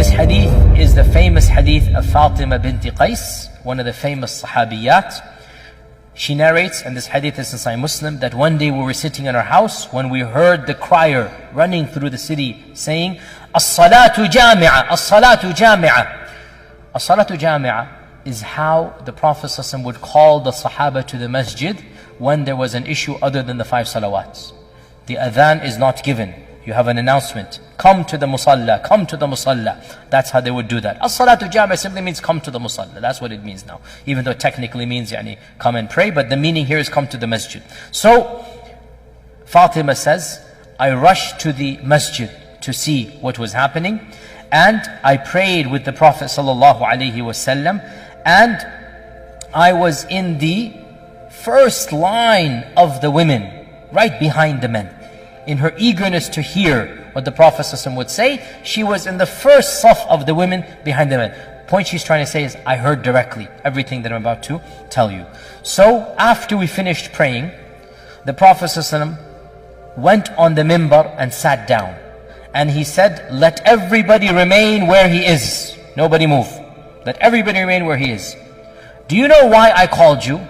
This hadith is the famous hadith of Fatima binti Qais, one of the famous Sahabiyat. She narrates, and this hadith is in Sahih Muslim, that one day we were sitting in our house when we heard the crier running through the city saying, As-salatu jami'a, as-salatu jami'a. As-salatu jami'a is how the Prophet ﷺ would call the Sahaba to the masjid when there was an issue other than the 5 salawats. The adhan is not given. You have an announcement. Come to the musalla, come to the musalla. That's how they would do that. As-salatu jami'a simply means come to the musalla. That's what it means now. Even though it technically means come and pray, but the meaning here is come to the masjid. So, Fatima says, I rushed to the masjid to see what was happening. And I prayed with the Prophet ﷺ. And I was in the first line of the women, right behind the men. In her eagerness to hear what the Prophet ﷺ would say, she was in the first saf of the women behind the men. Point she's trying to say is, I heard directly everything that I'm about to tell you. So after we finished praying, the Prophet ﷺ went on the minbar and sat down. And he said, let everybody remain where he is. Nobody move. Let everybody remain where he is. Do you know why I called you?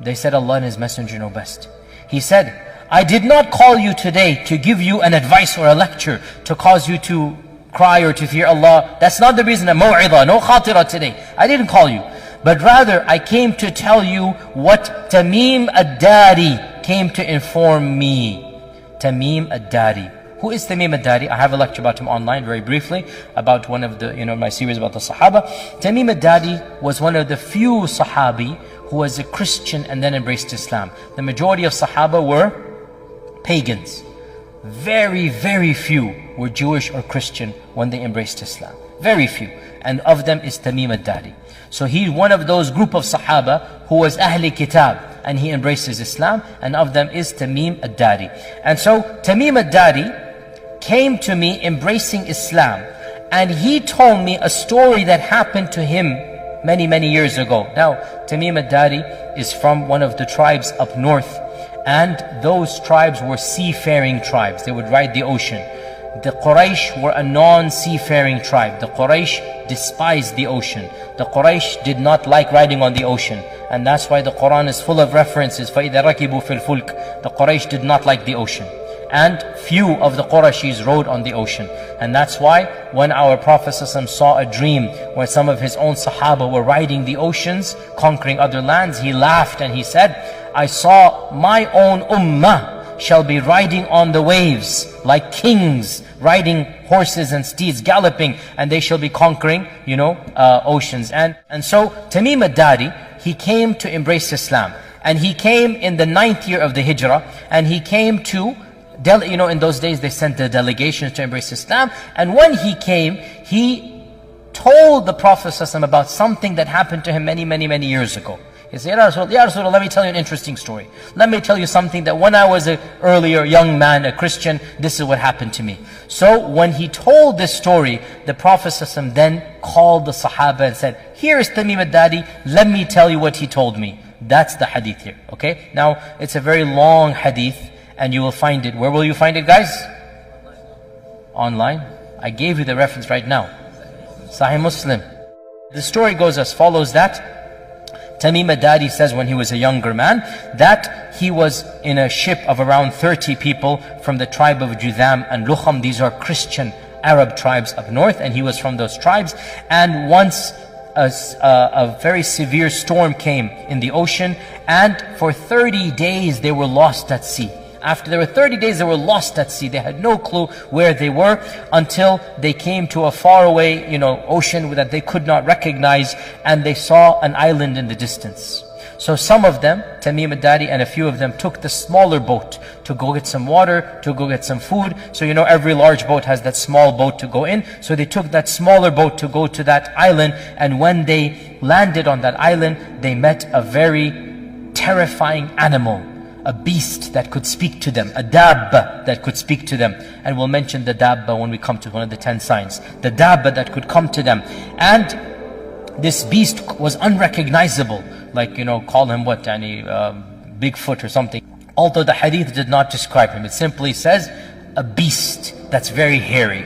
They said, Allah and His Messenger know best. He said, I did not call you today to give you an advice or a lecture to cause you to cry or to fear Allah. That's not the reason. A maw'idah, no khatira today. I didn't call you. But rather, I came to tell you what Tamim dari came to inform me. Tamim dari. Who is Tamim dari? I have a lecture about him online very briefly, about one of the, my series about the Sahaba. Tamim dari was one of the few Sahabi who was a Christian and then embraced Islam. The majority of Sahaba were pagans. Very, very few were Jewish or Christian when they embraced Islam. Very few. And of them is Tamim dari. So he's one of those group of Sahaba who was Ahli Kitab, and he embraces Islam, and of them is Tamim dari. And so Tamim dari came to me embracing Islam, and he told me a story that happened to him many, many years ago. Now, Tamim dari is from one of the tribes up north, and those tribes were seafaring tribes. They would ride the ocean. The Quraysh were a non-seafaring tribe. The Quraysh despised the ocean. The Quraysh did not like riding on the ocean. And that's why the Quran is full of references. فَإِذَا رَكِبُوا فِي الْفُلْكِ. The Quraysh did not like the ocean. And few of the Qurayshis rode on the ocean. And that's why when our Prophet ﷺ saw a dream where some of his own Sahaba were riding the oceans, conquering other lands, he laughed and he said, I saw my own ummah shall be riding on the waves like kings, riding horses and steeds, galloping, and they shall be conquering, oceans. And so Tamim dari, he came to embrace Islam. And he came in the 9th year of the Hijrah, and he came to in those days they sent the delegations to embrace Islam. And when he came, he told the Prophet ﷺ about something that happened to him many, many, many years ago. He said, Ya Rasulullah, let me tell you an interesting story. Let me tell you something that when I was an earlier young man, a Christian, this is what happened to me. So when he told this story, the Prophet ﷺ then called the Sahaba and said, here is Tamim dari, let me tell you what he told me. That's the hadith here, okay? Now, it's a very long hadith, and you will find it. Where will you find it, guys? Online. I gave you the reference right now. Sahih Muslim. The story goes as follows, that Tamim dari says when he was a younger man, that he was in a ship of around 30 people from the tribe of Judham and Lukham. These are Christian Arab tribes up north, and he was from those tribes. And once a very severe storm came in the ocean, and for 30 days they were lost at sea. After there were 30 days, they were lost at sea. They had no clue where they were until they came to a faraway, ocean that they could not recognize, and they saw an island in the distance. So some of them, Tamim dari and a few of them, took the smaller boat to go get some water, to go get some food. So every large boat has that small boat to go in. So they took that smaller boat to go to that island, and when they landed on that island, they met a very terrifying animal. A beast that could speak to them, a dabba that could speak to them. And we'll mention the dabba when we come to one of the 10 signs. The dabba that could come to them. And this beast was unrecognizable. Like, call him what? Bigfoot or something. Although the hadith did not describe him. It simply says, a beast that's very hairy.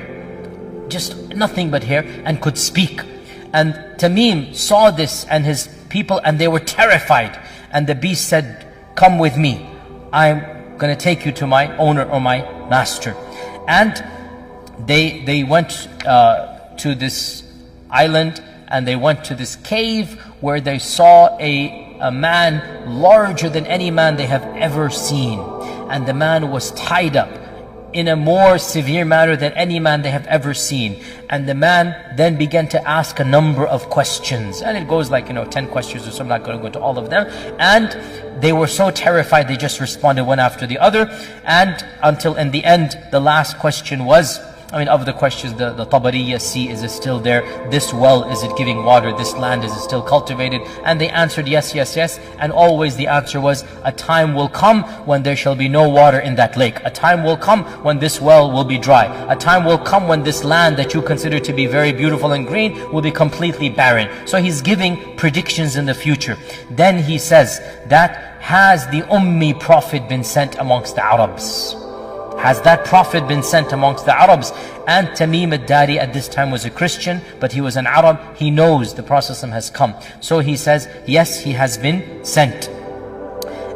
just nothing but hair, and could speak. And Tamim saw this and his people, and they were terrified. And the beast said, come with me. I'm going to take you to my owner or my master. And they went to this island, and they went to this cave where they saw a man larger than any man they have ever seen. And the man was tied up in a more severe manner than any man they have ever seen. And the man then began to ask a number of questions. And it goes like, 10 questions or so. I'm not going to go into all of them. And they were so terrified, they just responded one after the other. And until in the end, the last question was, of the questions, the Tabariya sea, is it still there? This well, is it giving water? This land, is it still cultivated? And they answered yes, yes, yes. And always the answer was, a time will come when there shall be no water in that lake. A time will come when this well will be dry. A time will come when this land that you consider to be very beautiful and green will be completely barren. So he's giving predictions in the future. Then he says that, has the Ummi Prophet been sent amongst the Arabs? Has that Prophet been sent amongst the Arabs? And Tamim al-Dari at this time was a Christian, but he was an Arab. He knows the Prophet has come. So he says, yes, he has been sent.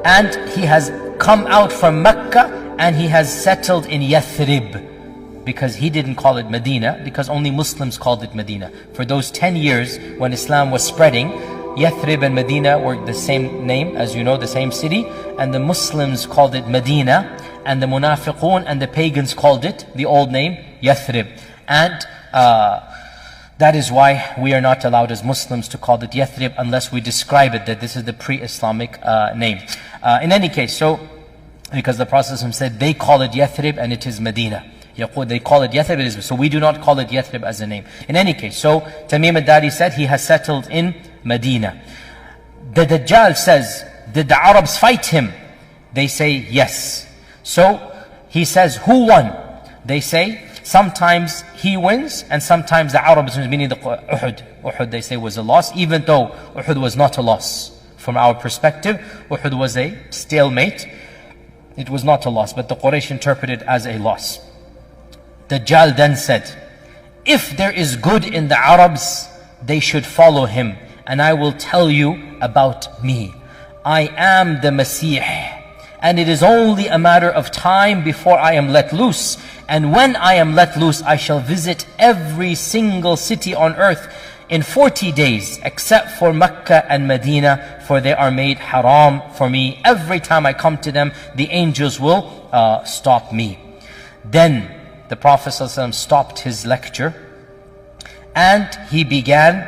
And he has come out from Mecca, and he has settled in Yathrib. Because he didn't call it Medina, because only Muslims called it Medina. For those 10 years when Islam was spreading, Yathrib and Medina were the same name, as you know, the same city. And the Muslims called it Medina, and the Munafiqun and the pagans called it the old name, Yathrib. And that is why we are not allowed as Muslims to call it Yathrib unless we describe it that this is the pre-Islamic name. In any case, so because the Prophet said they call it Yathrib and it is Medina. They call it Yathrib, so we do not call it Yathrib as a name. In any case, so Tamim al-Dari said he has settled in Medina. The Dajjal says, did the Arabs fight him? They say yes. So he says, who won? They say, sometimes he wins and sometimes the Arabs wins, meaning the Uhud. Uhud they say was a loss, even though Uhud was not a loss. From our perspective, Uhud was a stalemate. It was not a loss, but the Quraysh interpreted as a loss. Dajjal then said, if there is good in the Arabs, they should follow him. And I will tell you about me. I am the Masih. And it is only a matter of time before I am let loose. And when I am let loose, I shall visit every single city on earth in 40 days, except for Mecca and Medina, for they are made haram for me. Every time I come to them, the angels will stop me. Then the Prophet ﷺ stopped his lecture, and he began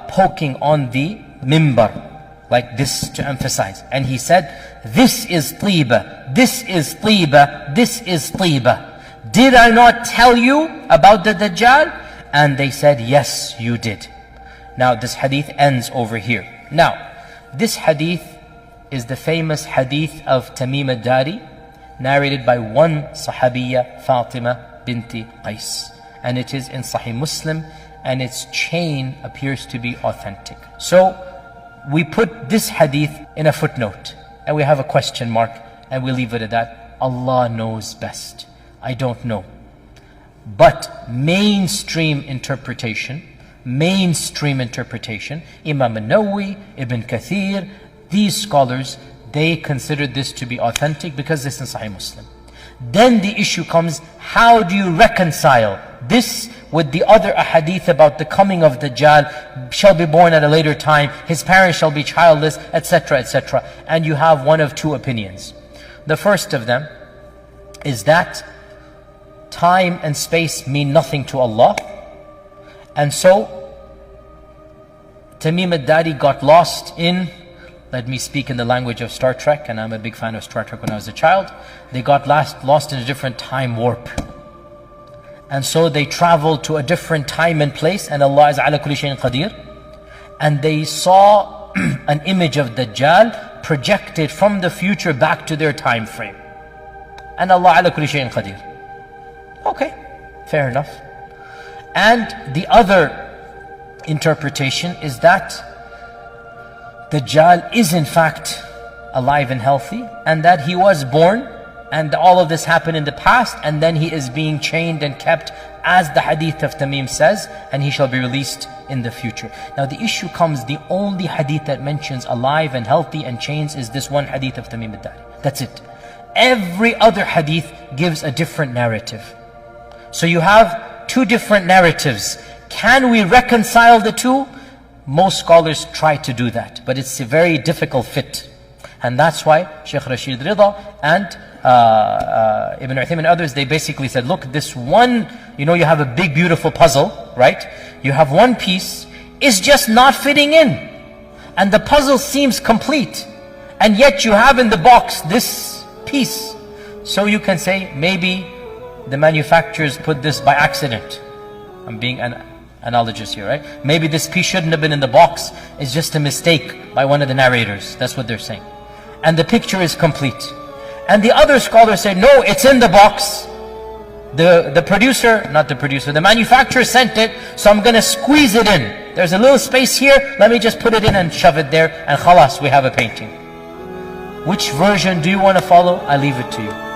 poking on the mimbar, like this to emphasize. And he said, this is Tiba, this is Tiba, this is Tiba. Did I not tell you about the Dajjal? And they said, yes, you did. Now this hadith ends over here. Now, this hadith is the famous hadith of Tamim al-Dari, narrated by one Sahabiya, Fatima binti Qais. And it is in Sahih Muslim, and its chain appears to be authentic. So, we put this hadith in a footnote, and we have a question mark, and we leave it at that. Allah knows best. I don't know. But mainstream interpretation, Imam al-Nawawi, Ibn Kathir, these scholars, they considered this to be authentic because this is Sahih Muslim. Then the issue comes, how do you reconcile this with the other ahadith about the coming of Dajjal, shall be born at a later time, his parents shall be childless, etc., etc. And you have one of two opinions. The first of them is that time and space mean nothing to Allah. And so, Tamim al-Dari got lost in, let me speak in the language of Star Trek, and I'm a big fan of Star Trek when I was a child. They got lost in a different time warp. And so they traveled to a different time and place, and Allah is ala kulli shayin qadir. And they saw an image of Dajjal projected from the future back to their time frame. And Allah ala kulli shayin qadir. Okay, fair enough. And the other interpretation is that Dajjal is in fact alive and healthy, and that he was born and all of this happened in the past, and then he is being chained and kept as the hadith of Tamim says, and he shall be released in the future. Now the issue comes, the only hadith that mentions alive and healthy and chains is this one hadith of Tamim al-Dari. That's it. Every other hadith gives a different narrative. So you have two different narratives. Can we reconcile the two? Most scholars try to do that, but it's a very difficult fit. And that's why Shaykh Rashid Rida and Ibn Uthaymin and others, they basically said, look, this one, you have a big beautiful puzzle, right? You have one piece, is just not fitting in. And the puzzle seems complete. And yet you have in the box this piece. So you can say, maybe the manufacturers put this by accident. I'm being an analogous here, right? Maybe this piece shouldn't have been in the box. It's just a mistake by one of the narrators. That's what they're saying. And the picture is complete. And the other scholars say, no, it's in the box. The manufacturer sent it, so I'm going to squeeze it in. There's a little space here, let me just put it in and shove it there, and khalas, we have a painting. Which version do you want to follow? I leave it to you.